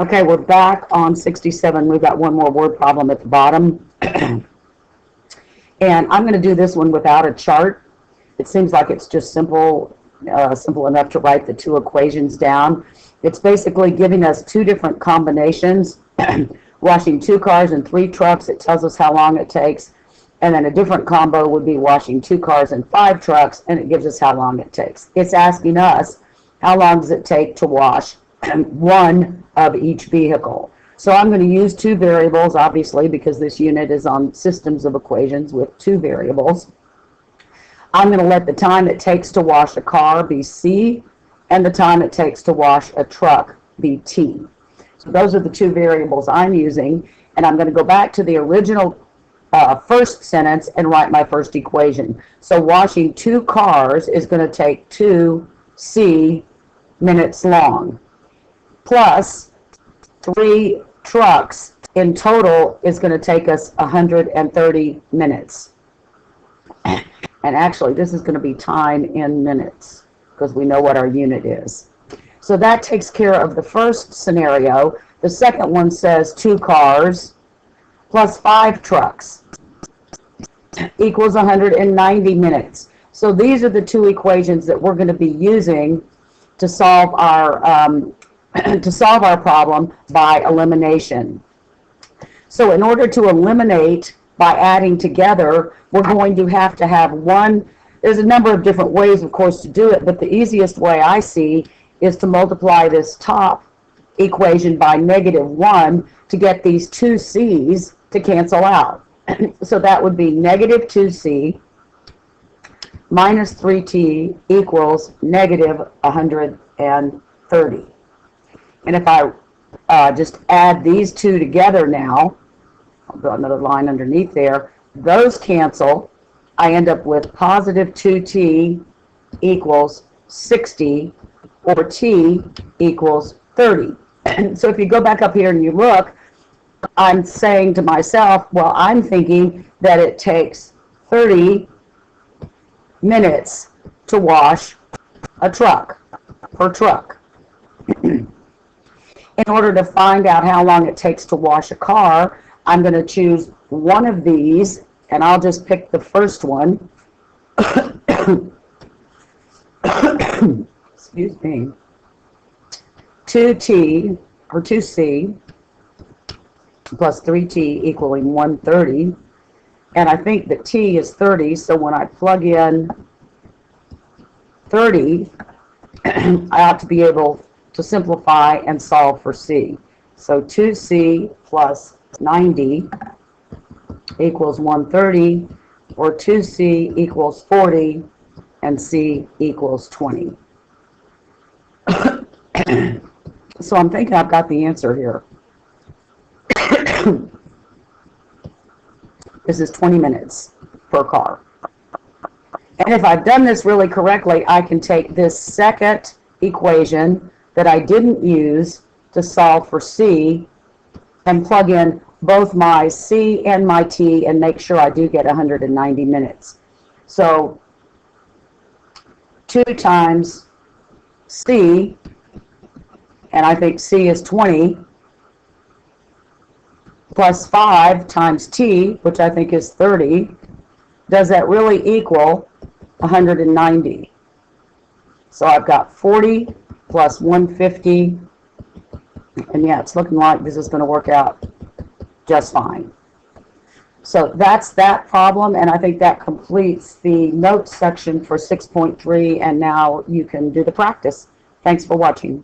Okay, we're back on 67. We've got one more word problem at the bottom. And I'm going to do this one without a chart. It seems like it's just simple enough to write the two equations down. It's basically giving us two different combinations. Washing 2 cars and 3 trucks, it tells us how long it takes. And then a different combo would be washing 2 cars and 5 trucks, and it gives us how long it takes. It's asking us how long does it take to wash one of each vehicle. So I'm going to use 2 variables, obviously, because this unit is on systems of equations with 2 variables. I'm going to let the time it takes to wash a car be C, and the time it takes to wash a truck be T. So those are the 2 variables I'm using, and I'm going to go back to the original first sentence and write my first equation. So washing 2 cars is going to take 2 C minutes long, plus 3 trucks in total is going to take us 130 minutes. And actually, this is going to be time in minutes, because we know what our unit is. So that takes care of the first scenario. The second one says 2 cars plus 5 trucks equals 190 minutes. So these are the 2 equations that we're going to be using to solve our problem by elimination. So in order to eliminate by adding together, we're going to have one. There's a number of different ways, of course, to do it, but the easiest way I see is to multiply this top equation by -1 to get these 2 C's to cancel out. So that would be negative 2C minus 3T equals negative 130. And if I just add these 2 together now, I'll draw another line underneath there, those cancel. I end up with positive 2T equals 60, or T equals 30. So if you go back up here and you look, I'm saying to myself, well, I'm thinking that it takes 30 minutes to wash a truck, per truck. In order to find out how long it takes to wash a car, I'm going to choose one of these, and I'll just pick the first one. Excuse me. 2T, or 2C, plus 3T equaling 130. And I think that T is 30, so when I plug in 30, I ought to be able to simplify and solve for C. So 2C plus 90 equals 130, or 2C equals 40, and C equals 20. So I'm thinking I've got the answer here. This is 20 minutes per car. And if I've done this really correctly, I can take this second equation that I didn't use to solve for C and plug in both my C and my T and make sure I do get 190 minutes. So 2 times C, and I think C is 20, plus 5 times T, which I think is 30, does that really equal 190? So I've got 40 plus 150, and yeah, it's looking like this is going to work out just fine. So that's that problem, and I think that completes the notes section for 6.3, and now you can do the practice. Thanks for watching.